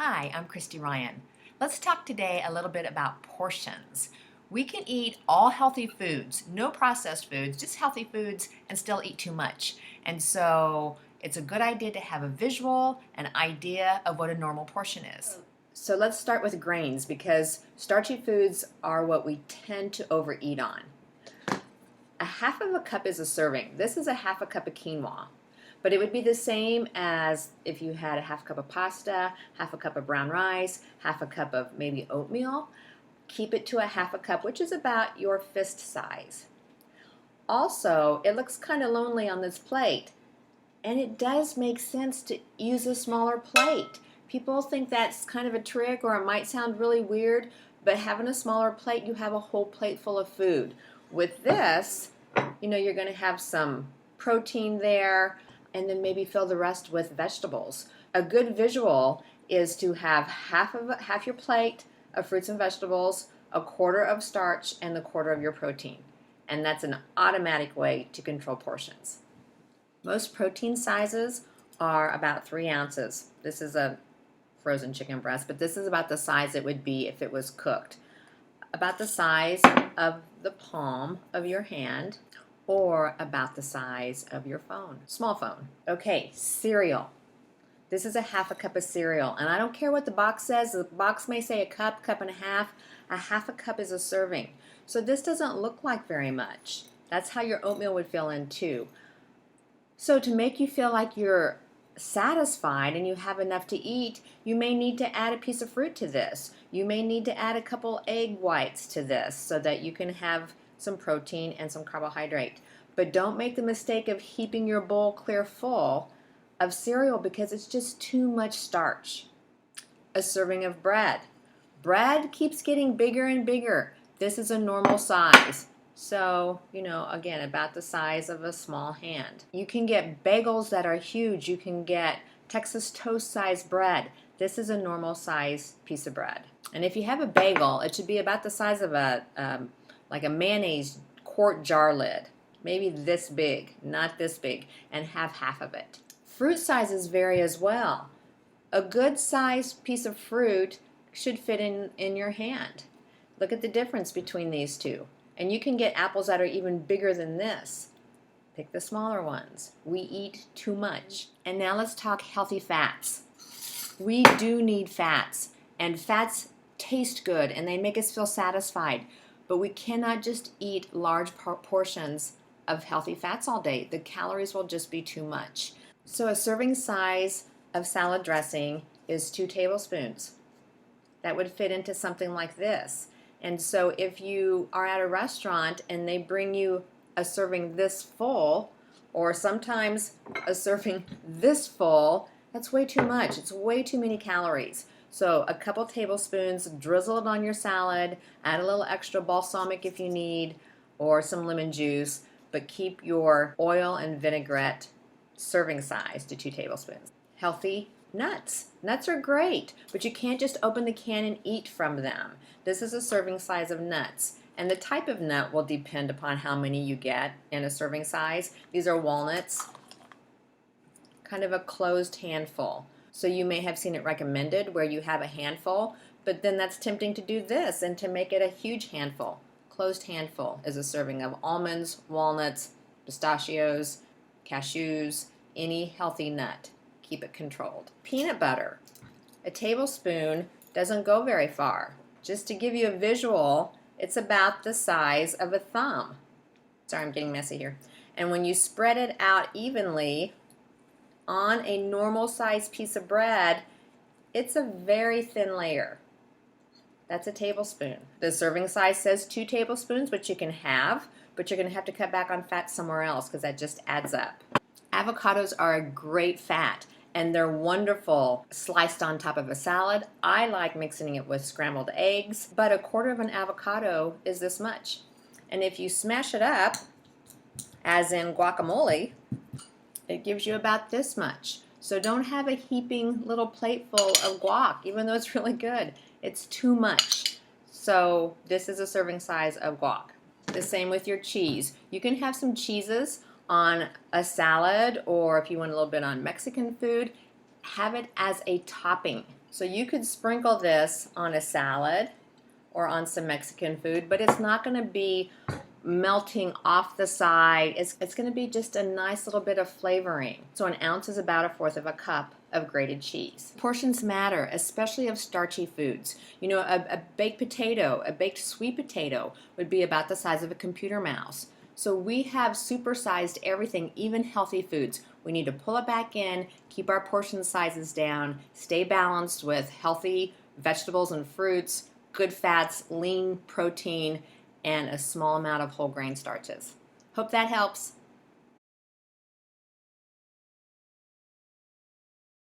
Hi, I'm Christy Ryan. Let's talk today a little bit about portions. We can eat all healthy foods, no processed foods, just healthy foods, and still eat too much. And so it's a good idea to have a visual, an idea of what a normal portion is. So let's start with grains because starchy foods are what we tend to overeat on. A half of a cup is a serving. This is a half a cup of quinoa. But it would be the same as if you had a half cup of pasta, half a cup of brown rice, half a cup of maybe oatmeal. Keep it to a half a cup, which is about your fist size. Also, it looks kind of lonely on this plate, and it does make sense to use a smaller plate. People think that's kind of a trick or it might sound really weird, but having a smaller plate, you have a whole plate full of food. With this, you're going to have some protein there, and then maybe fill the rest with vegetables. A good visual is to have half your plate of fruits and vegetables, a quarter of starch, and the quarter of your protein. And that's an automatic way to control portions. Most protein sizes are about 3 ounces. This is a frozen chicken breast, but this is about the size it would be if it was cooked. About the size of the palm of your hand, or about the size of your phone, small phone. Okay, cereal. This is a half a cup of cereal, and I don't care what the box says. The box may say a cup, cup and a half. A half a cup is a serving. So this doesn't look like very much. That's how your oatmeal would fill in too. So to make you feel like you're satisfied and you have enough to eat, you may need to add a piece of fruit to this. You may need to add a couple egg whites to this so that you can have some protein and some carbohydrate. But don't make the mistake of heaping your bowl clear full of cereal because it's just too much starch. A serving of bread. Bread keeps getting bigger and bigger. This is a normal size. So, again, about the size of a small hand. You can get bagels that are huge. You can get Texas toast size bread. This is a normal size piece of bread. And if you have a bagel, it should be about the size of like a mayonnaise quart jar lid. Maybe this big, not this big, and have half of it. Fruit sizes vary as well. A good sized piece of fruit should fit in your hand. Look at the difference between these two. And you can get apples that are even bigger than this. Pick the smaller ones. We eat too much. And now let's talk healthy fats. We do need fats, and fats taste good and they make us feel satisfied. But we cannot just eat large portions of healthy fats all day. The calories will just be too much. So a serving size of salad dressing is 2 tablespoons. That would fit into something like this. And so if you are at a restaurant and they bring you a serving this full, or sometimes a serving this full, that's way too much. It's way too many calories. So a couple tablespoons, drizzle it on your salad, add a little extra balsamic if you need, or some lemon juice, but keep your oil and vinaigrette serving size to 2 tablespoons. Healthy nuts. Nuts are great, but you can't just open the can and eat from them. This is a serving size of nuts, and the type of nut will depend upon how many you get in a serving size. These are walnuts, kind of a closed handful. So you may have seen it recommended where you have a handful, but then that's tempting to do this and to make it a huge handful. Closed handful is a serving of almonds, walnuts, pistachios, cashews, any healthy nut. Keep it controlled. Peanut butter. A tablespoon doesn't go very far. Just to give you a visual, it's about the size of a thumb. Sorry, I'm getting messy here. And when you spread it out evenly on a normal sized piece of bread, it's a very thin layer. That's a tablespoon. The serving size says 2 tablespoons, which you can have, but you're going to have to cut back on fat somewhere else because that just adds up. Avocados are a great fat, and they're wonderful sliced on top of a salad. I like mixing it with scrambled eggs, but a quarter of an avocado is this much. And if you smash it up, as in guacamole, it gives you about this much. So don't have a heaping little plateful of guac, even though it's really good. It's too much. So this is a serving size of guac. The same with your cheese. You can have some cheeses on a salad, or if you want a little bit on Mexican food, have it as a topping. So you could sprinkle this on a salad or on some Mexican food, but it's not going to be melting off the side. It's going to be just a nice little bit of flavoring. So an ounce is about 1/4 of a cup of grated cheese. Portions matter, especially of starchy foods. You know, a baked potato, a baked sweet potato would be about the size of a computer mouse. So we have supersized everything, even healthy foods. We need to pull it back in, keep our portion sizes down, stay balanced with healthy vegetables and fruits, good fats, lean protein, and a small amount of whole grain starches. Hope that helps.